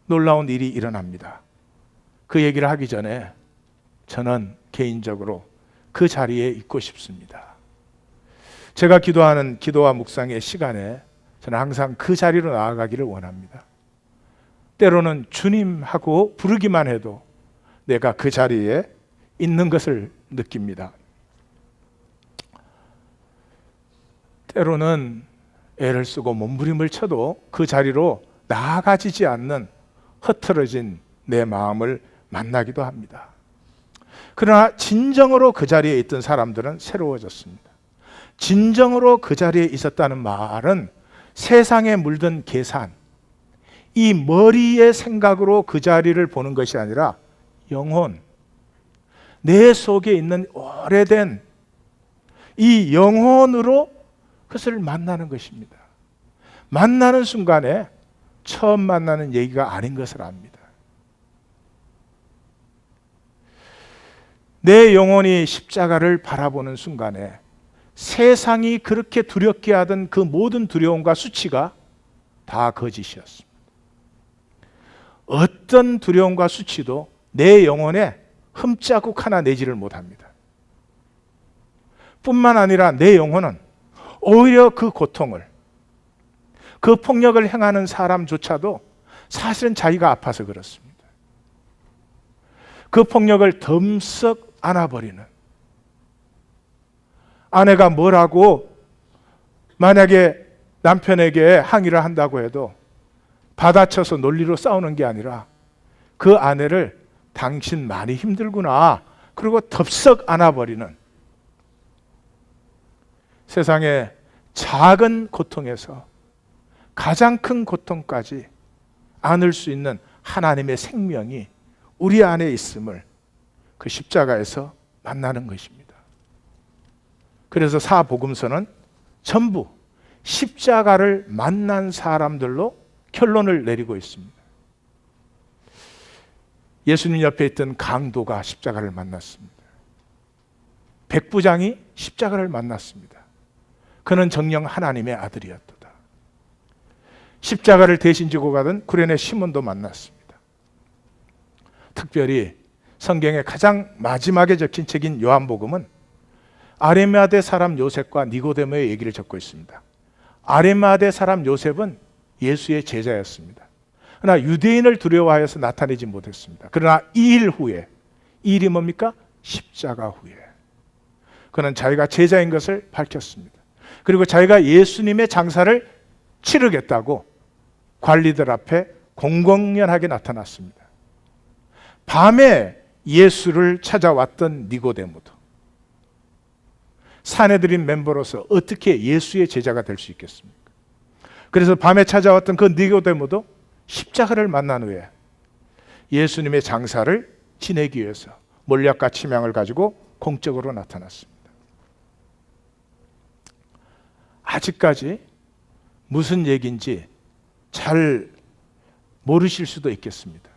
[SPEAKER 1] 놀라운 일이 일어납니다. 그 얘기를 하기 전에 저는 개인적으로 그 자리에 있고 싶습니다. 제가 기도하는 기도와 묵상의 시간에 저는 항상 그 자리로 나아가기를 원합니다. 때로는 주님하고 부르기만 해도 내가 그 자리에 있는 것을 느낍니다. 때로는 애를 쓰고 몸부림을 쳐도 그 자리로 나아가지지 않는 흐트러진 내 마음을 만나기도 합니다. 그러나 진정으로 그 자리에 있던 사람들은 새로워졌습니다. 진정으로 그 자리에 있었다는 말은 세상에 물든 계산, 이 머리의 생각으로 그 자리를 보는 것이 아니라 영혼, 내 속에 있는 오래된 이 영혼으로 그것을 만나는 것입니다. 만나는 순간에 처음 만나는 얘기가 아닌 것을 압니다. 내 영혼이 십자가를 바라보는 순간에 세상이 그렇게 두렵게 하던 그 모든 두려움과 수치가 다 거짓이었습니다. 어떤 두려움과 수치도 내 영혼에 흠자국 하나 내지를 못합니다. 뿐만 아니라 내 영혼은 오히려 그 고통을, 그 폭력을 행하는 사람조차도 사실은 자기가 아파서 그렇습니다. 그 폭력을 덤썩 안아버리는, 아내가 뭐라고 만약에 남편에게 항의를 한다고 해도 받아쳐서 논리로 싸우는 게 아니라 그 아내를 당신 많이 힘들구나, 그리고 덥석 안아버리는, 세상의 작은 고통에서 가장 큰 고통까지 안을 수 있는 하나님의 생명이 우리 안에 있음을 그 십자가에서 만나는 것입니다. 그래서 사복음서는 전부 십자가를 만난 사람들로 결론을 내리고 있습니다. 예수님 옆에 있던 강도가 십자가를 만났습니다. 백부장이 십자가를 만났습니다. 그는 정녕 하나님의 아들이었도다. 십자가를 대신 지고 가던 구레네 시몬도 만났습니다. 특별히 성경의 가장 마지막에 적힌 책인 요한복음은 아리마대 사람 요셉과 니고데모의 얘기를 적고 있습니다. 아리마대 사람 요셉은 예수의 제자였습니다. 그러나 유대인을 두려워하여서 나타내지 못했습니다. 그러나 2일 후에, 이 일이 뭡니까? 십자가 후에 그는 자기가 제자인 것을 밝혔습니다. 그리고 자기가 예수님의 장사를 치르겠다고 관리들 앞에 공공연하게 나타났습니다. 밤에 예수를 찾아왔던 니고데모도 사내들인 멤버로서 어떻게 예수의 제자가 될 수 있겠습니까? 그래서 밤에 찾아왔던 그 니고데모도 십자가를 만난 후에 예수님의 장사를 지내기 위해서 몰약과 치명을 가지고 공적으로 나타났습니다. 아직까지 무슨 얘기인지 잘 모르실 수도 있겠습니다.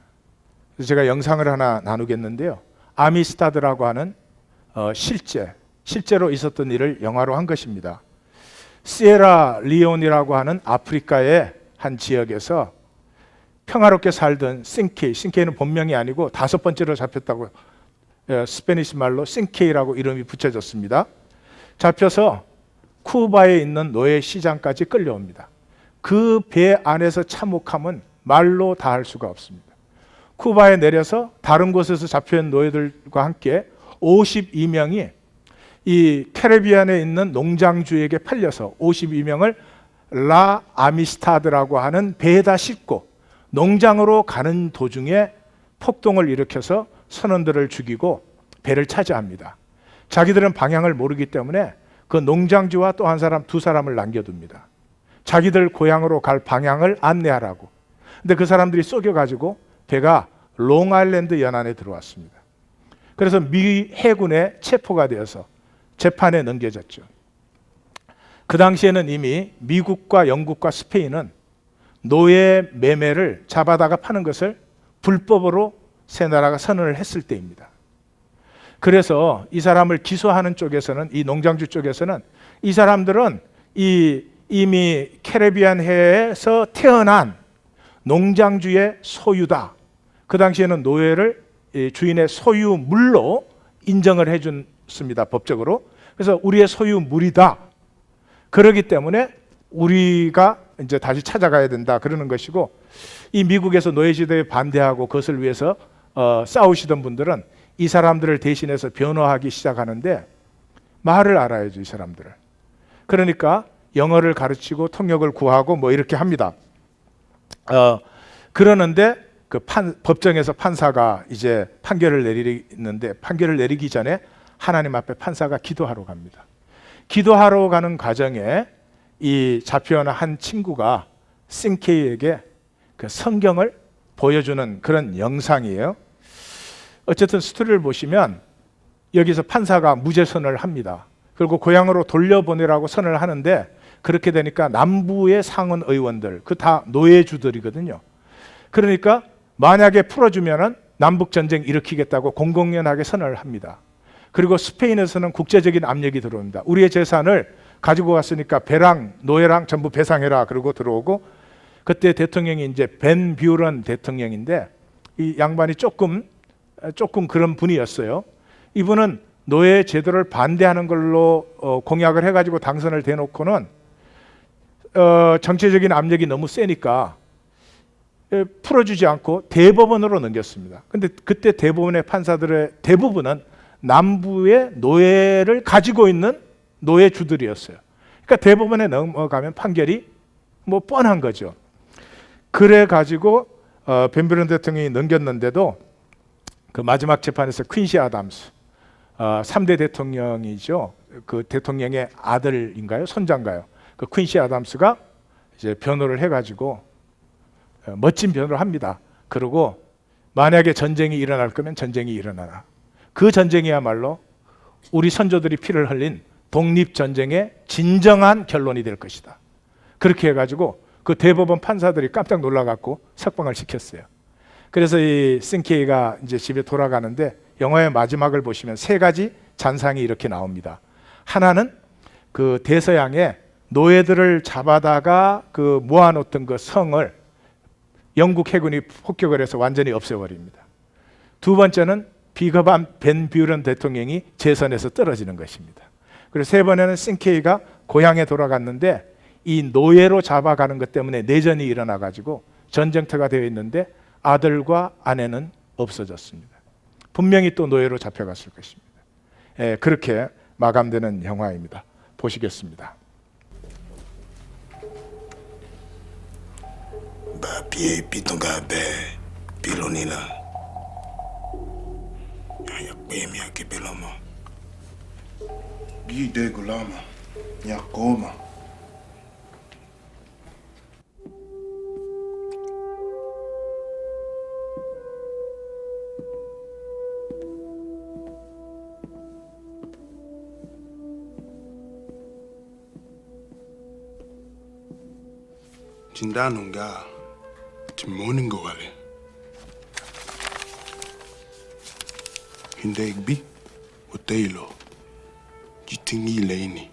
[SPEAKER 1] 그래서 제가 영상을 하나 나누겠는데요. 아미스타드라고 하는 실제로 있었던 일을 영화로 한 것입니다. 시에라 리온이라고 하는 아프리카의 한 지역에서 평화롭게 살던 싱케이는 본명이 아니고 5번째로 잡혔다고 스페니시 말로 싱케이라고 이름이 붙여졌습니다. 잡혀서 쿠바에 있는 노예 시장까지 끌려옵니다. 그 배 안에서 참혹함은 말로 다 할 수가 없습니다. 쿠바에 내려서 다른 곳에서 잡혀온 노예들과 함께 52명이 이 캐리비안에 있는 농장주에게 팔려서 52명을 라 아미스타드라고 하는 배에다 싣고 농장으로 가는 도중에 폭동을 일으켜서 선원들을 죽이고 배를 차지합니다. 자기들은 방향을 모르기 때문에 그 농장주와 또 한 사람, 2사람을 남겨둡니다. 자기들 고향으로 갈 방향을 안내하라고. 근데 그 사람들이 쏘겨가지고 배가 롱아일랜드 연안에 들어왔습니다. 그래서 미 해군에 체포가 되어서 재판에 넘겨졌죠. 그 당시에는 이미 미국과 영국과 스페인은 노예 매매를 잡아다가 파는 것을 불법으로 세 나라가 선언을 했을 때입니다. 그래서 이 사람을 기소하는 쪽에서는, 이 농장주 쪽에서는 이 사람들은 이미 캐리비안 해에서 태어난 농장주의 소유다. 그 당시에는 노예를 주인의 소유물로 인정을 해줬습니다, 법적으로. 그래서 우리의 소유물이다. 그렇기 때문에 우리가 이제 다시 찾아가야 된다 그러는 것이고, 이 미국에서 노예시대에 반대하고 그것을 위해서 싸우시던 분들은 이 사람들을 대신해서 변호하기 시작하는데 말을 알아야죠, 이 사람들을. 그러니까 영어를 가르치고 통역을 구하고 뭐 이렇게 합니다. 그러는데 그 법정에서 판사가 이제 판결을 내리는데, 판결을 내리기 전에 하나님 앞에 판사가 기도하러 갑니다. 기도하러 가는 과정에 이 잡혀온 한 친구가 싱케이에게 그 성경을 보여주는 그런 영상이에요. 어쨌든 스토리를 보시면 여기서 판사가 무죄 선언을 합니다. 그리고 고향으로 돌려보내라고 선언을 하는데, 그렇게 되니까 남부의 상원 의원들, 그 다 노예주들이거든요. 그러니까 만약에 풀어주면은 남북 전쟁 일으키겠다고 공공연하게 선언을 합니다. 그리고 스페인에서는 국제적인 압력이 들어옵니다. 우리의 재산을 가지고 갔으니까 배랑 노예랑 전부 배상해라. 그러고 들어오고, 그때 대통령이 이제 벤 뷰런 대통령인데, 이 양반이 조금 그런 분이었어요. 이분은 노예 제도를 반대하는 걸로 공약을 해가지고 당선을 대놓고는 정치적인 압력이 너무 세니까 풀어주지 않고 대법원으로 넘겼습니다. 근데 그때 대법원의 판사들의 대부분은 남부의 노예를 가지고 있는 노예주들이었어요. 그러니까 대법원에 넘어가면 판결이 뭐 뻔한 거죠. 그래 가지고 벤 대통령이 넘겼는데도 그 마지막 재판에서 퀸시 아담스 3대 대통령이죠. 그 대통령의 아들인가요? 손자인가요? 그 퀸시 아담스가 이제 변호를 해가지고 멋진 변호를 합니다. 그리고 만약에 전쟁이 일어날 거면 전쟁이 일어나라. 그 전쟁이야말로 우리 선조들이 피를 흘린 독립전쟁의 진정한 결론이 될 것이다. 그렇게 해가지고 그 대법원 판사들이 깜짝 놀라갖고 석방을 시켰어요. 그래서 이 싱케이가 이제 집에 돌아가는데 영화의 마지막을 보시면 3가지 잔상이 이렇게 나옵니다. 하나는 그 대서양에 노예들을 잡아다가 그 모아놓던 그 성을 영국 해군이 폭격을 해서 완전히 없애버립니다. 두 번째는 비겁한 벤 뷰런 대통령이 재선에서 떨어지는 것입니다. 그리고 세 번에는 싱케이가 고향에 돌아갔는데 이 노예로 잡아가는 것 때문에 내전이 일어나가지고 전쟁터가 되어 있는데 아들과 아내는 없어졌습니다. 분명히 또 노예로 잡혀갔을 것입니다. 그렇게 마감되는 영화입니다. 보시겠습니다.
[SPEAKER 4] Bapie pitonga be pilonina. Ya bemi akipelama. Bi de gulama. Ya koma. Jindanunga. Timoningo wale. Hindegbi. Otelo. Jitingi leini.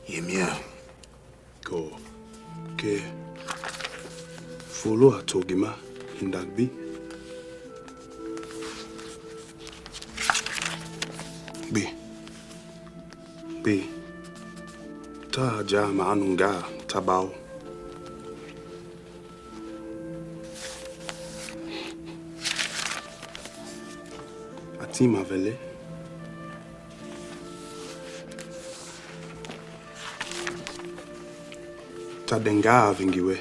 [SPEAKER 4] Yemia. Ko. Ke. Follow atogima. Hindagbi. B. Ta jama anunga tabao. Atima vele. Ta denga vingiwe.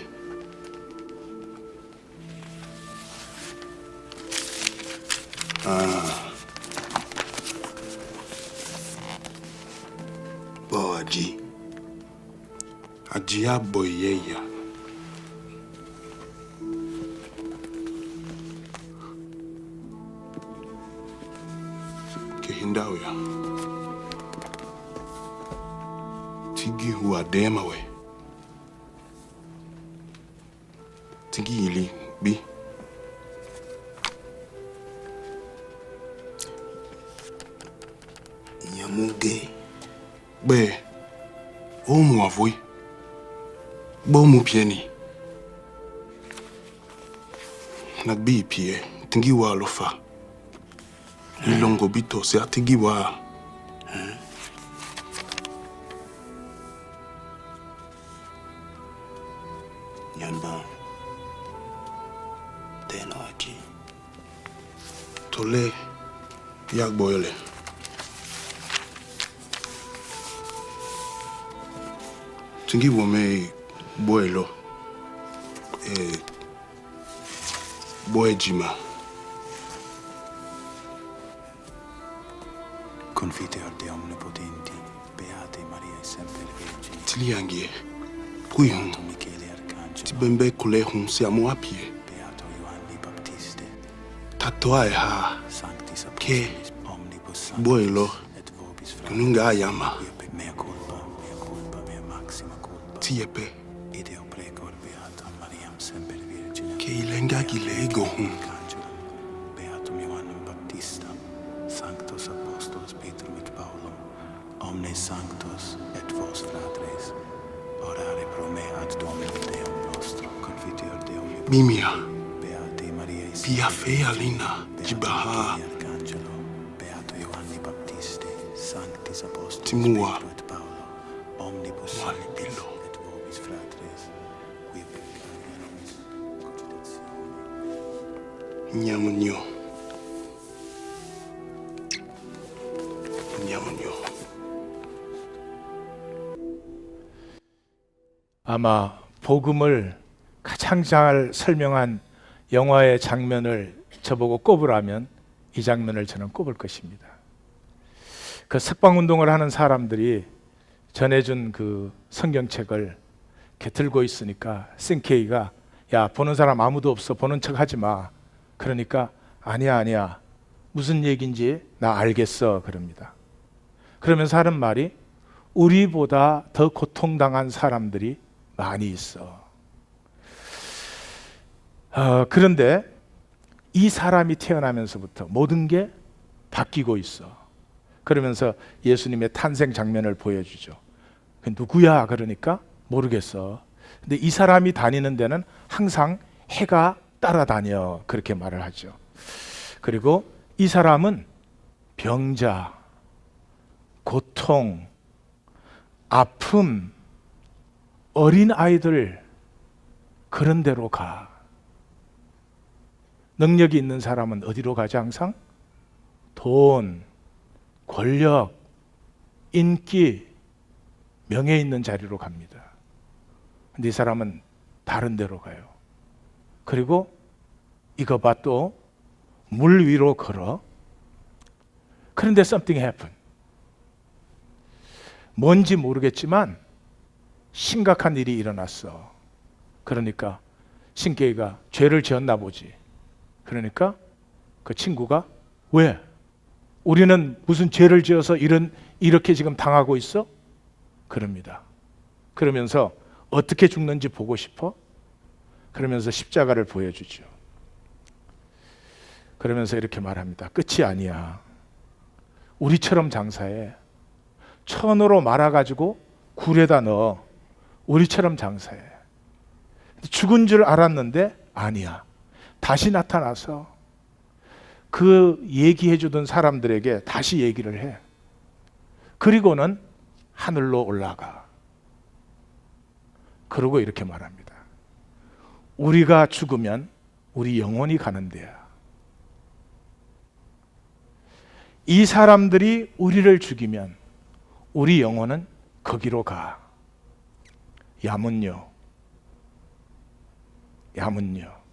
[SPEAKER 4] Boji. Ajia boyeya. Kehindawya. Tigi huwa demawe. Tigi ili bi. Nyamuge. Be, omu avoi, bomu pieni. Nagbi pie, tingi wa alofa. Lilongo bito se atigi wa. Nyamba, teno aji. Tole, yak boyole. Tingi wome boelo boejima
[SPEAKER 5] Confiteor de omnipotenti, beate Maria sempre Vergine,
[SPEAKER 4] tiliangie kuihun
[SPEAKER 5] Beato Michele Arcangelo,
[SPEAKER 4] tibembe kulehun siamo apie
[SPEAKER 5] Beato Ioanni Baptiste,
[SPEAKER 4] tatoa ha
[SPEAKER 5] Sanctis
[SPEAKER 4] Che
[SPEAKER 5] Apostolis, Omnibus
[SPEAKER 4] boelo
[SPEAKER 5] Sanctis, et vobis
[SPEAKER 4] kununga ayama
[SPEAKER 5] mea culpa, mea maxima culpa,
[SPEAKER 4] tiepe
[SPEAKER 5] ideo precor Beatam Mariam semper Virginem,
[SPEAKER 4] ke ilenga gilego hun
[SPEAKER 5] Arcangelum, Beatum Ioannem Baptistam, Sanctos Apostolos Petrum et Paulum, omnes sanctos et vos fratres, orare pro me ad Dominum Deum nostrum, confiteor de omnibus,
[SPEAKER 4] Mimia
[SPEAKER 5] Beate Maria
[SPEAKER 4] pia fe alina jibaha
[SPEAKER 5] Arcangelo, Beato Ioanni Baptiste, Sanctis Apostolos
[SPEAKER 4] Timua.
[SPEAKER 5] Petro et Paolo, omnibus
[SPEAKER 4] Muali
[SPEAKER 5] sanctis
[SPEAKER 4] pillo.
[SPEAKER 5] et vobis fratres, qui peccavi nobis cogitatione.
[SPEAKER 4] nyamunyo nyamunyo
[SPEAKER 1] 아마 복음을 가장 잘 설명한 영화의 장면을 저보고 꼽으라면 이 장면을 저는 꼽을 것입니다. 그 석방운동을 하는 사람들이 전해준 그 성경책을 이렇게 들고 있으니까 싱케이가 야 보는 사람 아무도 없어 보는 척 하지 마. 그러니까 아니야 무슨 얘기인지 나 알겠어 그럽니다. 그러면서 하는 말이 우리보다 더 고통당한 사람들이 많이 있어. 그런데 이 사람이 태어나면서부터 모든 게 바뀌고 있어. 그러면서 예수님의 탄생 장면을 보여주죠. 누구야? 그러니까 모르겠어. 근데 이 사람이 다니는 데는 항상 해가 따라다녀. 그렇게 말을 하죠. 그리고 이 사람은 병자, 고통, 아픔, 어린 아이들 그런 데로 가. 능력이 있는 사람은 어디로 가지 항상? 돈, 권력, 인기, 명예 있는 자리로 갑니다. 근데 이 사람은 다른 데로 가요. 그리고 이거 봐, 또 물 위로 걸어. 그런데 something happened. 뭔지 모르겠지만 심각한 일이 일어났어. 그러니까 신께이가 죄를 지었나 보지. 그러니까 그 친구가 왜? 우리는 무슨 죄를 지어서 이렇게 지금 당하고 있어? 그럽니다. 그러면서 어떻게 죽는지 보고 싶어? 그러면서 십자가를 보여주죠. 그러면서 이렇게 말합니다. 끝이 아니야. 우리처럼 장사해. 천으로 말아가지고 굴에다 넣어. 우리처럼 장사해. 죽은 줄 알았는데 아니야. 다시 나타나서 그 얘기해 주던 사람들에게 다시 얘기를 해. 그리고는 하늘로 올라가. 그러고 이렇게 말합니다. 우리가 죽으면 우리 영혼이 가는 데야. 이 사람들이 우리를 죽이면 우리 영혼은 거기로 가. 야문요. 야문요.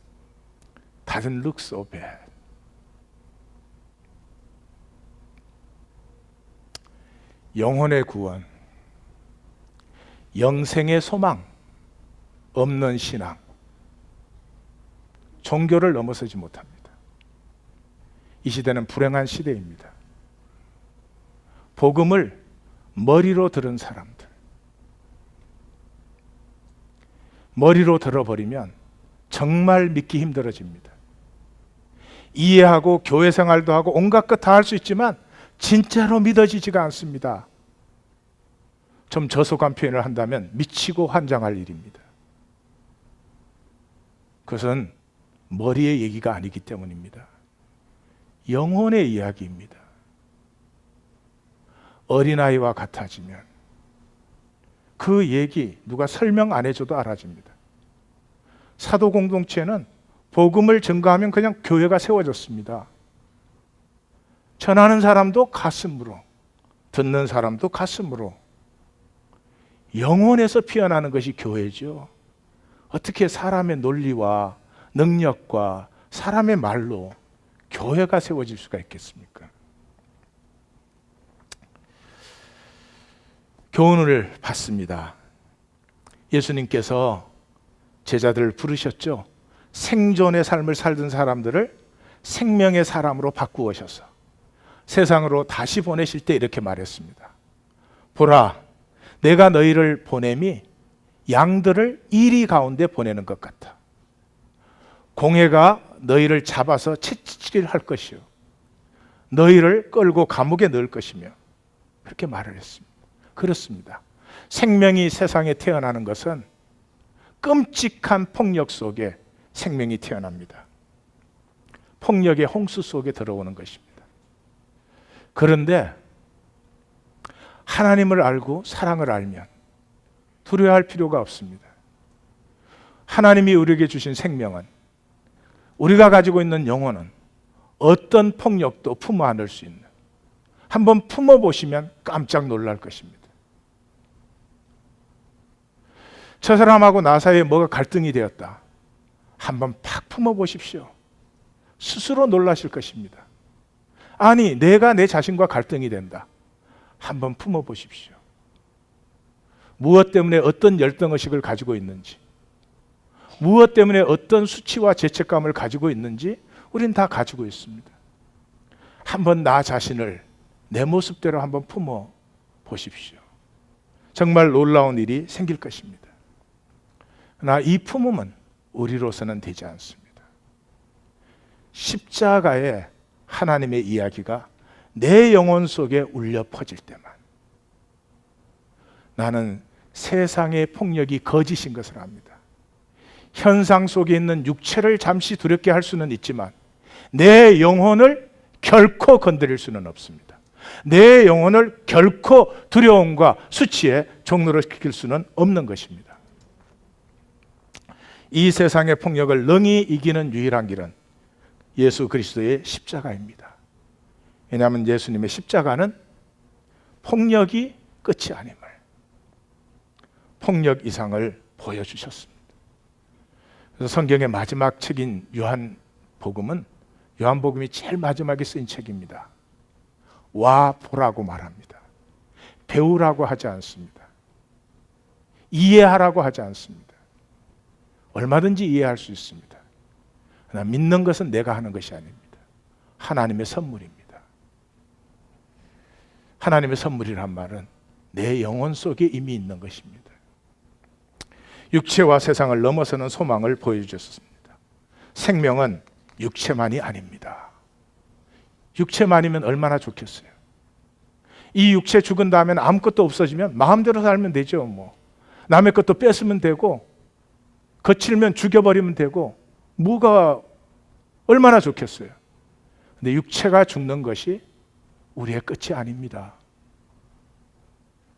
[SPEAKER 1] Doesn't look so bad. 영혼의 구원, 영생의 소망, 없는 신앙, 종교를 넘어서지 못합니다. 이 시대는 불행한 시대입니다. 복음을 머리로 들은 사람들, 머리로 들어버리면 정말 믿기 힘들어집니다. 이해하고 교회 생활도 하고 온갖 것 다 할 수 있지만 진짜로 믿어지지가 않습니다. 좀 저속한 표현을 한다면 미치고 환장할 일입니다. 그것은 머리의 얘기가 아니기 때문입니다. 영혼의 이야기입니다. 어린아이와 같아지면 그 얘기 누가 설명 안 해줘도 알아집니다. 사도 공동체는 복음을 증거하면 그냥 교회가 세워졌습니다. 전하는 사람도 가슴으로, 듣는 사람도 가슴으로. 영혼에서 피어나는 것이 교회죠. 어떻게 사람의 논리와 능력과 사람의 말로 교회가 세워질 수가 있겠습니까? 교훈을 받습니다. 예수님께서 제자들을 부르셨죠. 생존의 삶을 살던 사람들을 생명의 사람으로 바꾸어셔서 세상으로 다시 보내실 때 이렇게 말했습니다. 보라, 내가 너희를 보냄이 양들을 이리 가운데 보내는 것 같아. 공회가 너희를 잡아서 채찍질 할 것이요, 너희를 끌고 감옥에 넣을 것이며, 그렇게 말을 했습니다. 그렇습니다. 생명이 세상에 태어나는 것은 끔찍한 폭력 속에 생명이 태어납니다. 폭력의 홍수 속에 들어오는 것입니다. 그런데 하나님을 알고 사랑을 알면 두려워할 필요가 없습니다. 하나님이 우리에게 주신 생명은, 우리가 가지고 있는 영혼은 어떤 폭력도 품어 안을 수 있는, 한번 품어보시면 깜짝 놀랄 것입니다. 저 사람하고 나 사이에 뭐가 갈등이 되었다. 한번 팍 품어보십시오. 스스로 놀라실 것입니다. 아니, 내가 내 자신과 갈등이 된다. 한번 품어보십시오. 무엇 때문에 어떤 열등의식을 가지고 있는지, 무엇 때문에 어떤 수치와 죄책감을 가지고 있는지 우린 다 가지고 있습니다. 한번 나 자신을 내 모습대로 한번 품어보십시오. 정말 놀라운 일이 생길 것입니다. 그러나 이 품음은 우리로서는 되지 않습니다. 십자가의 하나님의 이야기가 내 영혼 속에 울려 퍼질 때만 나는 세상의 폭력이 거짓인 것을 압니다. 현상 속에 있는 육체를 잠시 두렵게 할 수는 있지만 내 영혼을 결코 건드릴 수는 없습니다. 내 영혼을 결코 두려움과 수치에 종로를 시킬 수는 없는 것입니다. 이 세상의 폭력을 능히 이기는 유일한 길은 예수 그리스도의 십자가입니다. 왜냐하면 예수님의 십자가는 폭력이 끝이 아님을, 폭력 이상을 보여주셨습니다. 그래서 성경의 마지막 책인 요한복음은 요한복음이 제일 마지막에 쓰인 책입니다. 와 보라고 말합니다. 배우라고 하지 않습니다. 이해하라고 하지 않습니다. 얼마든지 이해할 수 있습니다. 그러나 믿는 것은 내가 하는 것이 아닙니다. 하나님의 선물입니다. 하나님의 선물이란 말은 내 영혼 속에 이미 있는 것입니다. 육체와 세상을 넘어서는 소망을 보여주셨습니다. 생명은 육체만이 아닙니다. 육체만이면 얼마나 좋겠어요. 이 육체 죽은 다음엔 아무것도 없어지면 마음대로 살면 되죠. 뭐 남의 것도 뺏으면 되고 거칠면 죽여버리면 되고 뭐가 얼마나 좋겠어요. 근데 육체가 죽는 것이 우리의 끝이 아닙니다.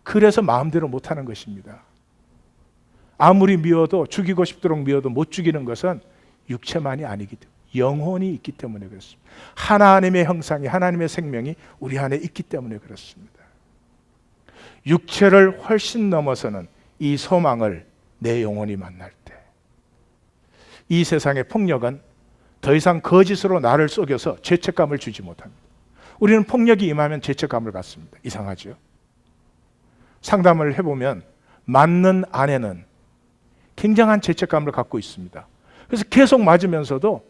[SPEAKER 1] 그래서 마음대로 못하는 것입니다. 아무리 미워도 죽이고 싶도록 미워도 못 죽이는 것은 육체만이 아니기 때문에 영혼이 있기 때문에 그렇습니다. 하나님의 형상이, 하나님의 생명이 우리 안에 있기 때문에 그렇습니다. 육체를 훨씬 넘어서는 이 소망을 내 영혼이 만날 때 이 세상의 폭력은 더 이상 거짓으로 나를 속여서 죄책감을 주지 못합니다. 우리는 폭력이 임하면 죄책감을 갖습니다. 이상하죠? 상담을 해보면 맞는 아내는 굉장한 죄책감을 갖고 있습니다. 그래서 계속 맞으면서도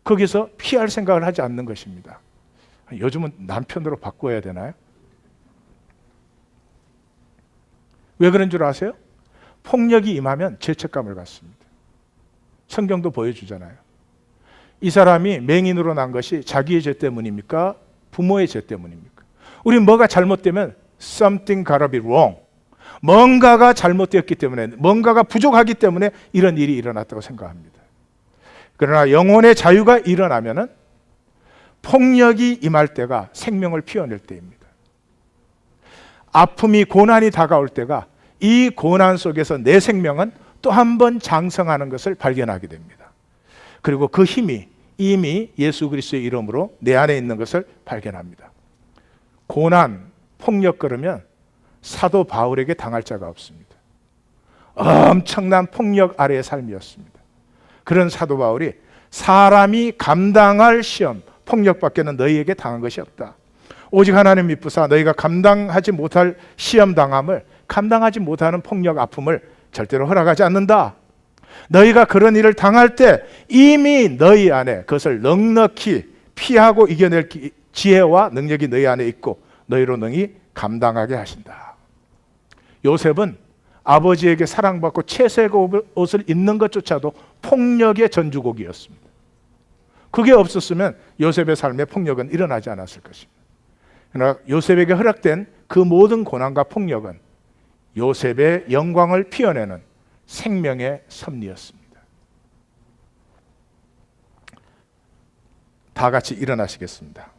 [SPEAKER 1] 거기서 피할 생각을 하지 않는 것입니다. 요즘은 남편으로 바꿔야 되나요? 왜 그런 줄 아세요? 폭력이 임하면 죄책감을 갖습니다. 성경도 보여주잖아요. 이 사람이 맹인으로 난 것이 자기의 죄 때문입니까? 부모의 죄 때문입니까? 우리 뭐가 잘못되면 something gotta be wrong. 뭔가가 잘못되었기 때문에, 뭔가가 부족하기 때문에 이런 일이 일어났다고 생각합니다. 그러나 영혼의 자유가 일어나면은 폭력이 임할 때가 생명을 피워낼 때입니다. 아픔이, 고난이 다가올 때가 이 고난 속에서 내 생명은 또 한 번 장성하는 것을 발견하게 됩니다. 그리고 그 힘이 이미 예수 그리스도의 이름으로 내 안에 있는 것을 발견합니다. 고난, 폭력 그러면 사도 바울에게 당할 자가 없습니다. 엄청난 폭력 아래의 삶이었습니다. 그런 사도 바울이 사람이 감당할 시험, 폭력밖에는 너희에게 당한 것이 없다. 오직 하나님 미쁘사 너희가 감당하지 못할 시험 당함을, 감당하지 못하는 폭력 아픔을 절대로 허락하지 않는다. 너희가 그런 일을 당할 때 이미 너희 안에 그것을 넉넉히 피하고 이겨낼 지혜와 능력이 너희 안에 있고 너희로 능히 감당하게 하신다. 요셉은 아버지에게 사랑받고 채색 옷을 입는 것조차도 폭력의 전주곡이었습니다. 그게 없었으면 요셉의 삶에 폭력은 일어나지 않았을 것입니다. 그러나 요셉에게 허락된 그 모든 고난과 폭력은 요셉의 영광을 피워내는 생명의 섭리였습니다. 다 같이 일어나시겠습니다.